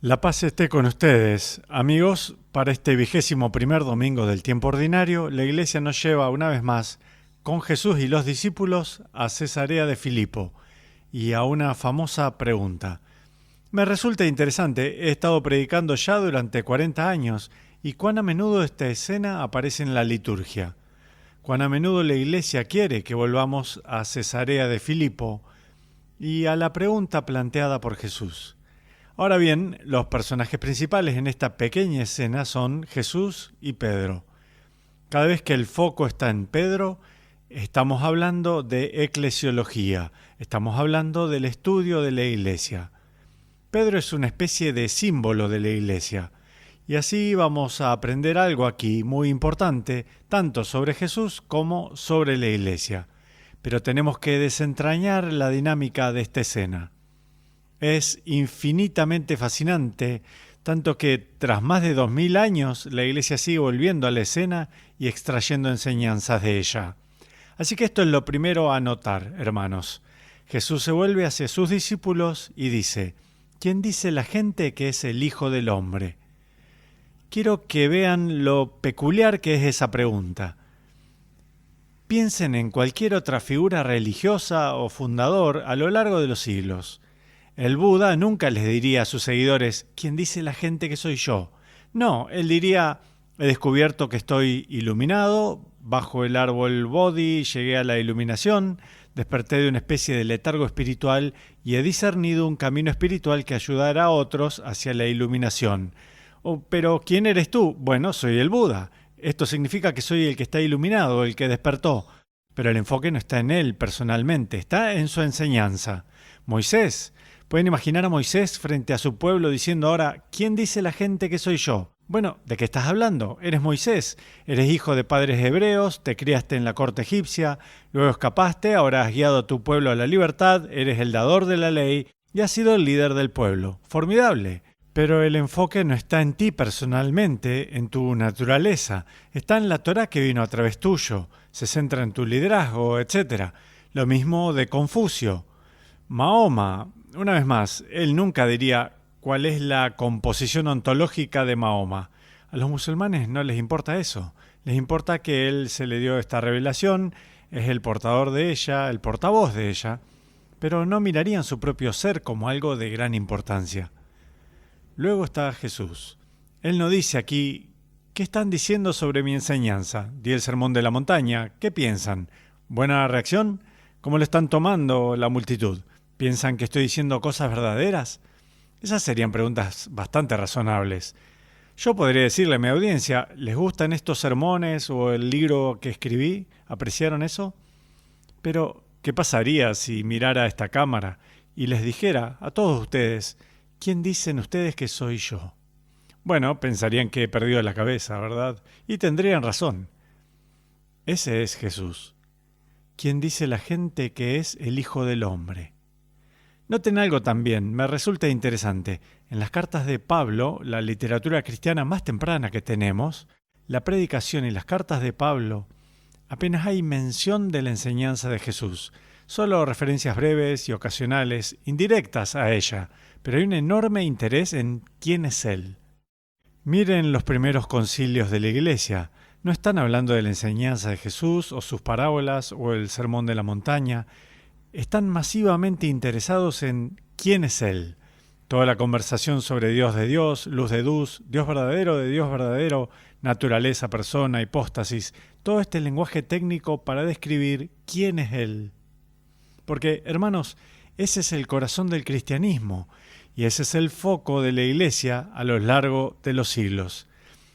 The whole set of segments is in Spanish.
La paz esté con ustedes, amigos. Para este 21º domingo del tiempo ordinario, la Iglesia nos lleva una vez más con Jesús y los discípulos a Cesarea de Filipo y a una famosa pregunta. Me resulta interesante, he estado predicando ya durante 40 años y cuán a menudo esta escena aparece en la liturgia. Cuán a menudo la Iglesia quiere que volvamos a Cesarea de Filipo y a la pregunta planteada por Jesús. Ahora bien, los personajes principales en esta pequeña escena son Jesús y Pedro. Cada vez que el foco está en Pedro, estamos hablando de eclesiología, estamos hablando del estudio de la Iglesia. Pedro es una especie de símbolo de la Iglesia. Y así vamos a aprender algo aquí muy importante, tanto sobre Jesús como sobre la Iglesia. Pero tenemos que desentrañar la dinámica de esta escena. Es infinitamente fascinante, tanto que tras más de 2000 años la Iglesia sigue volviendo a la escena y extrayendo enseñanzas de ella. Así que esto es lo primero a notar, hermanos. Jesús se vuelve hacia sus discípulos y dice: ¿Quién dice la gente que es el Hijo del Hombre? Quiero que vean lo peculiar que es esa pregunta. Piensen en cualquier otra figura religiosa o fundador a lo largo de los siglos. El Buda nunca les diría a sus seguidores: ¿quién dice la gente que soy yo? No, él diría: he descubierto que estoy iluminado, bajo el árbol Bodhi llegué a la iluminación, desperté de una especie de letargo espiritual y he discernido un camino espiritual que ayudará a otros hacia la iluminación. Pero ¿quién eres tú? Bueno, soy el Buda. Esto significa que soy el que está iluminado, el que despertó. Pero el enfoque no está en él personalmente, está en su enseñanza. Moisés. ¿Pueden imaginar a Moisés frente a su pueblo diciendo ahora: ¿quién dice la gente que soy yo? Bueno, ¿de qué estás hablando? Eres Moisés, eres hijo de padres hebreos, te criaste en la corte egipcia, luego escapaste, ahora has guiado a tu pueblo a la libertad, eres el dador de la ley y has sido el líder del pueblo. Formidable. Pero el enfoque no está en ti personalmente, en tu naturaleza, está en la Torá que vino a través tuyo, se centra en tu liderazgo, etc. Lo mismo de Confucio. Mahoma, una vez más, él nunca diría cuál es la composición ontológica de Mahoma. A los musulmanes no les importa eso, les importa que él se le dio esta revelación, es el portador de ella, el portavoz de ella, pero no mirarían su propio ser como algo de gran importancia. Luego está Jesús. Él no dice aquí: ¿qué están diciendo sobre mi enseñanza? Di el sermón de la montaña, ¿qué piensan? ¿Buena reacción? ¿Cómo lo están tomando la multitud? ¿Piensan que estoy diciendo cosas verdaderas? Esas serían preguntas bastante razonables. Yo podría decirle a mi audiencia: ¿les gustan estos sermones o el libro que escribí? ¿Apreciaron eso? Pero, ¿qué pasaría si mirara a esta cámara y les dijera a todos ustedes: ¿quién dicen ustedes que soy yo? Bueno, pensarían que he perdido la cabeza, ¿verdad? Y tendrían razón. Ese es Jesús. ¿Quién dice la gente que es el Hijo del Hombre? Noten algo también, me resulta interesante. En las cartas de Pablo, la literatura cristiana más temprana que tenemos, la predicación y las cartas de Pablo, apenas hay mención de la enseñanza de Jesús. Solo referencias breves y ocasionales, indirectas a ella, pero hay un enorme interés en quién es Él. Miren los primeros concilios de la Iglesia. No están hablando de la enseñanza de Jesús o sus parábolas o el sermón de la montaña. Están masivamente interesados en quién es Él. Toda la conversación sobre Dios de Dios, luz de luz, Dios verdadero de Dios verdadero, naturaleza, persona, hipóstasis, todo este lenguaje técnico para describir quién es Él. Porque, hermanos, ese es el corazón del cristianismo y ese es el foco de la Iglesia a lo largo de los siglos.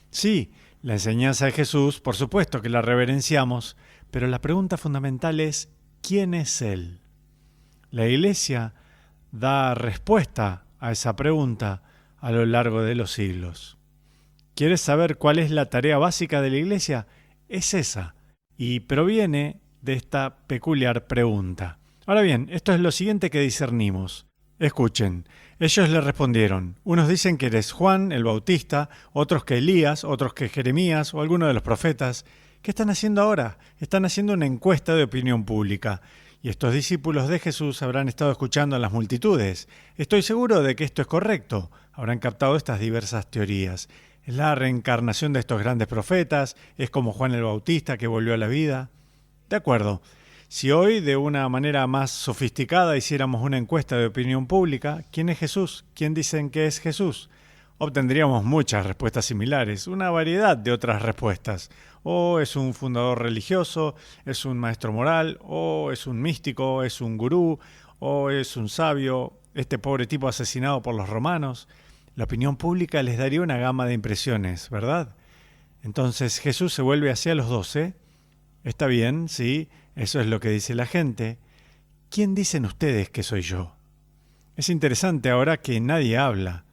Sí, la enseñanza de Jesús, por supuesto que la reverenciamos, pero la pregunta fundamental es: ¿quién es Él? La Iglesia da respuesta a esa pregunta a lo largo de los siglos. ¿Quieres saber cuál es la tarea básica de la Iglesia? Es esa, y proviene de esta peculiar pregunta. Ahora bien, esto es lo siguiente que discernimos. Escuchen, ellos le respondieron: unos dicen que eres Juan el Bautista, otros que Elías, otros que Jeremías o alguno de los profetas. ¿Qué están haciendo ahora? Están haciendo una encuesta de opinión pública. y estos discípulos de Jesús habrán estado escuchando a las multitudes. Estoy seguro de que esto es correcto. Habrán captado estas diversas teorías. ¿Es la reencarnación de estos grandes profetas? ¿Es como Juan el Bautista que volvió a la vida? De acuerdo. Si hoy, de una manera más sofisticada, hiciéramos una encuesta de opinión pública, ¿quién es Jesús? ¿Quién dicen que es Jesús? Obtendríamos muchas respuestas similares, una variedad de otras respuestas. O es un fundador religioso, es un maestro moral, o es un místico, es un gurú, o es un sabio, este pobre tipo asesinado por los romanos. La opinión pública les daría una gama de impresiones, ¿verdad? Entonces Jesús se vuelve hacia los 12. Está bien, sí, eso es lo que dice la gente. ¿Quién dicen ustedes que soy yo? Es interesante ahora que nadie habla.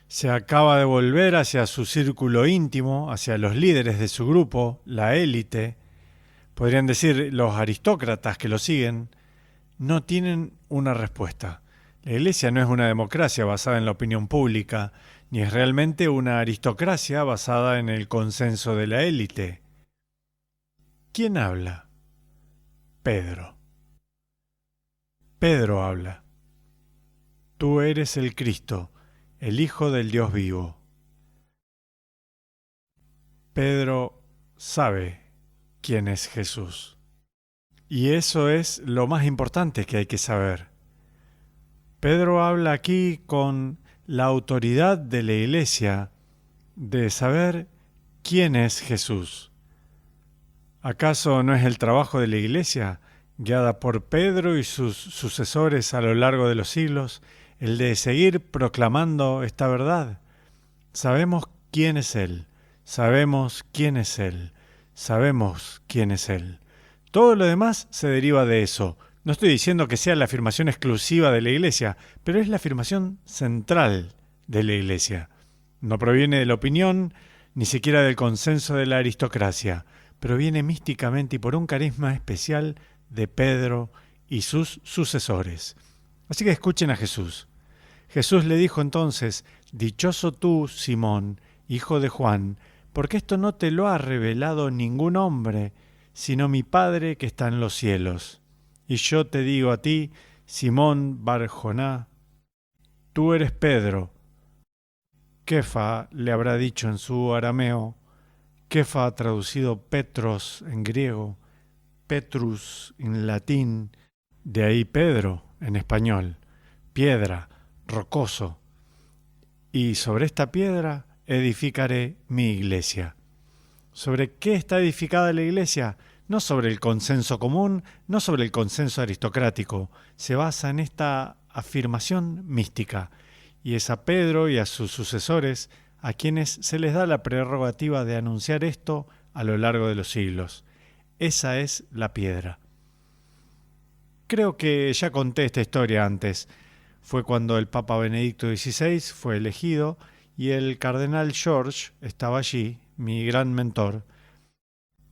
Se acaba de volver hacia su círculo íntimo, hacia los líderes de su grupo, la élite. Podrían decir los aristócratas que lo siguen. No tienen una respuesta. La Iglesia no es una democracia basada en la opinión pública, ni es realmente una aristocracia basada en el consenso de la élite. ¿Quién habla? Pedro. Pedro habla. Tú eres el Cristo, el Hijo del Dios vivo. Pedro sabe quién es Jesús. Y eso es lo más importante que hay que saber. Pedro habla aquí con la autoridad de la Iglesia de saber quién es Jesús. ¿Acaso no es el trabajo de la Iglesia, guiada por Pedro y sus sucesores a lo largo de los siglos, el de seguir proclamando esta verdad? Sabemos quién es Él, sabemos quién es Él, sabemos quién es Él. Todo lo demás se deriva de eso. No estoy diciendo que sea la afirmación exclusiva de la Iglesia, pero es la afirmación central de la Iglesia. No proviene de la opinión, ni siquiera del consenso de la aristocracia. Proviene místicamente y por un carisma especial de Pedro y sus sucesores. Así que escuchen a Jesús. Jesús le dijo entonces: dichoso tú, Simón, hijo de Juan, porque esto no te lo ha revelado ningún hombre, sino mi Padre que está en los cielos. Y yo te digo a ti, Simón Bar-Joná, tú eres Pedro. Kefa le habrá dicho en su arameo, Kefa traducido Petros en griego, Petrus en latín, de ahí Pedro en español, piedra, rocoso. Y sobre esta piedra edificaré mi iglesia. ¿Sobre qué está edificada la iglesia? No sobre el consenso común, no sobre el consenso aristocrático. Se basa en esta afirmación mística. Y es a Pedro y a sus sucesores a quienes se les da la prerrogativa de anunciar esto a lo largo de los siglos. Esa es la piedra. Creo que ya conté esta historia antes. Fue cuando el Papa Benedicto XVI fue elegido y el cardenal George estaba allí, mi gran mentor,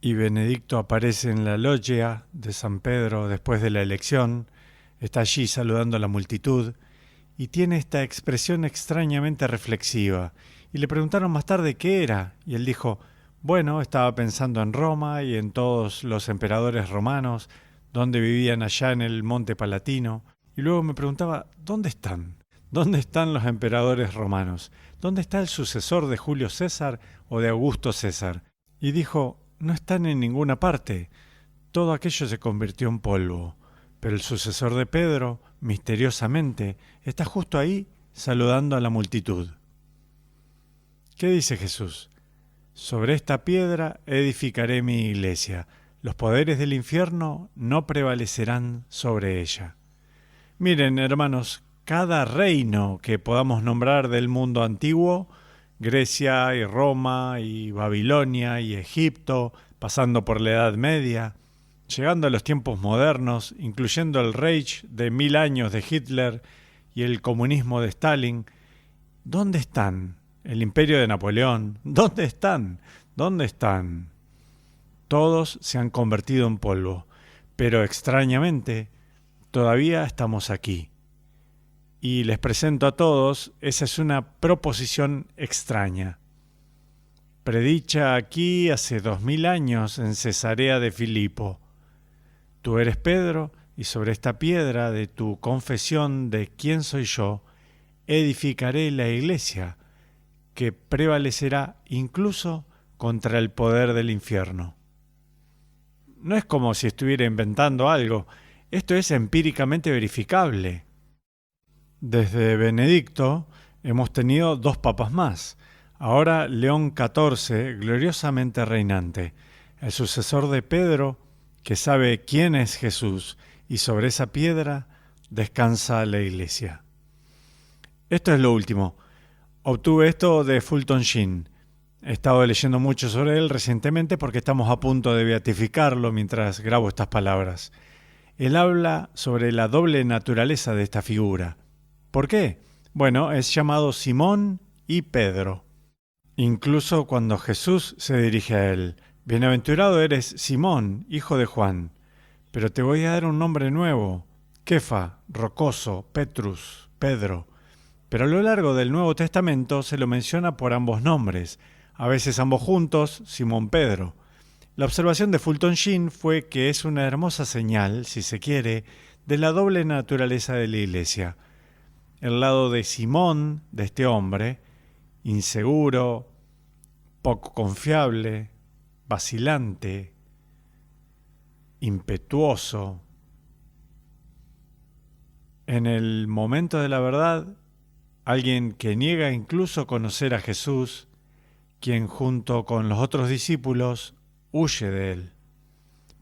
y Benedicto aparece en la loggia de San Pedro después de la elección, está allí saludando a la multitud y tiene esta expresión extrañamente reflexiva. Y le preguntaron más tarde qué era, y él dijo: bueno, estaba pensando en Roma y en todos los emperadores romanos, donde vivían allá en el Monte Palatino. Y luego me preguntaba, ¿dónde están? ¿Dónde están los emperadores romanos? ¿Dónde está el sucesor de Julio César o de Augusto César? Y dijo, no están en ninguna parte. Todo aquello se convirtió en polvo. Pero el sucesor de Pedro, misteriosamente, está justo ahí saludando a la multitud. ¿Qué dice Jesús? Sobre esta piedra edificaré mi iglesia. Los poderes del infierno no prevalecerán sobre ella. Miren, hermanos, cada reino que podamos nombrar del mundo antiguo, Grecia y Roma y Babilonia y Egipto, pasando por la Edad Media, llegando a los tiempos modernos, incluyendo el Reich de 1000 años de Hitler y el comunismo de Stalin, ¿dónde están? El imperio de Napoleón, ¿dónde están? ¿Dónde están? Todos se han convertido en polvo, pero extrañamente todavía estamos aquí. Y les presento a todos, esa es una proposición extraña. Predicha aquí hace 2000 años en Cesarea de Filipo. Tú eres Pedro, y sobre esta piedra de tu confesión de quién soy yo, edificaré la iglesia, que prevalecerá incluso contra el poder del infierno. No es como si estuviera inventando algo, esto es empíricamente verificable. Desde Benedicto hemos tenido 2 papas más. Ahora León XIV, gloriosamente reinante, el sucesor de Pedro, que sabe quién es Jesús, y sobre esa piedra descansa la iglesia. Esto es lo último. Obtuve esto de Fulton Sheen. He estado leyendo mucho sobre él recientemente porque estamos a punto de beatificarlo mientras grabo estas palabras. Él habla sobre la doble naturaleza de esta figura. ¿Por qué? Bueno, es llamado Simón y Pedro. Incluso cuando Jesús se dirige a él, bienaventurado eres Simón, hijo de Juan, pero te voy a dar un nombre nuevo, Kefa, rocoso, Petrus, Pedro. Pero a lo largo del Nuevo Testamento se lo menciona por ambos nombres, a veces ambos juntos, Simón Pedro. La observación de Fulton Sheen fue que es una hermosa señal, si se quiere, de la doble naturaleza de la iglesia. El lado de Simón, de este hombre, inseguro, poco confiable, vacilante, impetuoso. En el momento de la verdad, alguien que niega incluso conocer a Jesús, quien junto con los otros discípulos huye de él.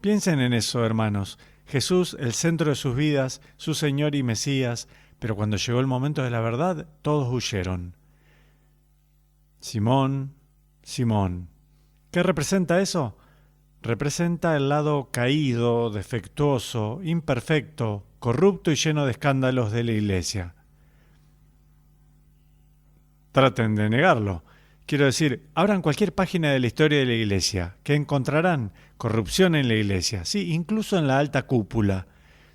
Piensen en eso, hermanos. Jesús, el centro de sus vidas, su Señor y Mesías, pero cuando llegó el momento de la verdad, todos huyeron. Simón, Simón. ¿Qué representa eso? Representa el lado caído, defectuoso, imperfecto, corrupto y lleno de escándalos de la iglesia. Traten de negarlo. Quiero decir, abran cualquier página de la historia de la iglesia, que encontrarán corrupción en la iglesia, sí, incluso en la alta cúpula.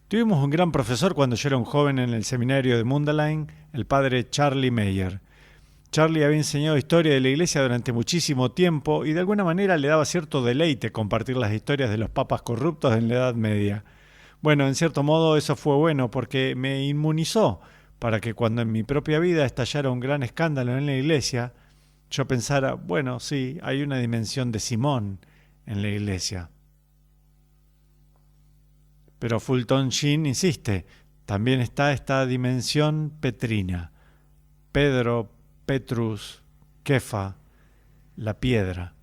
Tuvimos un gran profesor cuando yo era un joven en el seminario de Mundelein, el padre Charlie Meyer. Charlie había enseñado historia de la iglesia durante muchísimo tiempo y de alguna manera le daba cierto deleite compartir las historias de los papas corruptos en la Edad Media. Bueno, en cierto modo eso fue bueno porque me inmunizó para que cuando en mi propia vida estallara un gran escándalo en la iglesia, yo pensara, bueno, sí, hay una dimensión de Simón en la iglesia. Pero Fulton Sheen insiste, también está esta dimensión petrina. Pedro, Petrus, Kefa, la piedra.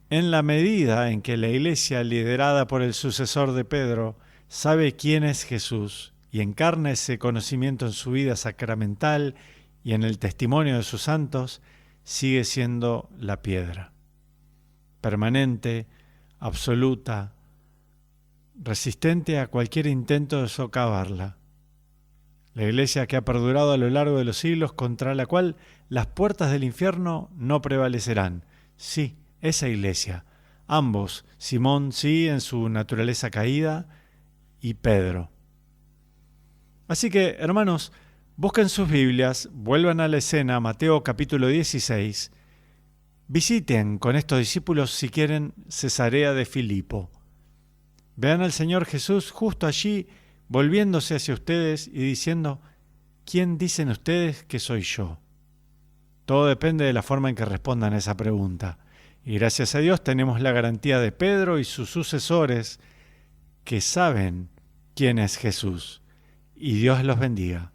En la medida en que la iglesia, liderada por el sucesor de Pedro, sabe quién es Jesús y encarna ese conocimiento en su vida sacramental y en el testimonio de sus santos, sigue siendo la piedra. Permanente, absoluta, resistente a cualquier intento de socavarla. La iglesia que ha perdurado a lo largo de los siglos, contra la cual las puertas del infierno no prevalecerán. Sí, esa iglesia. Ambos, Simón sí en su naturaleza caída y Pedro. Así que, hermanos, busquen sus Biblias, vuelvan a la escena, Mateo capítulo 16, visiten con estos discípulos, si quieren, Cesarea de Filipo. Vean al Señor Jesús justo allí, volviéndose hacia ustedes y diciendo, ¿quién dicen ustedes que soy yo? Todo depende de la forma en que respondan a esa pregunta. Y gracias a Dios tenemos la garantía de Pedro y sus sucesores que saben quién es Jesús. Y Dios los bendiga.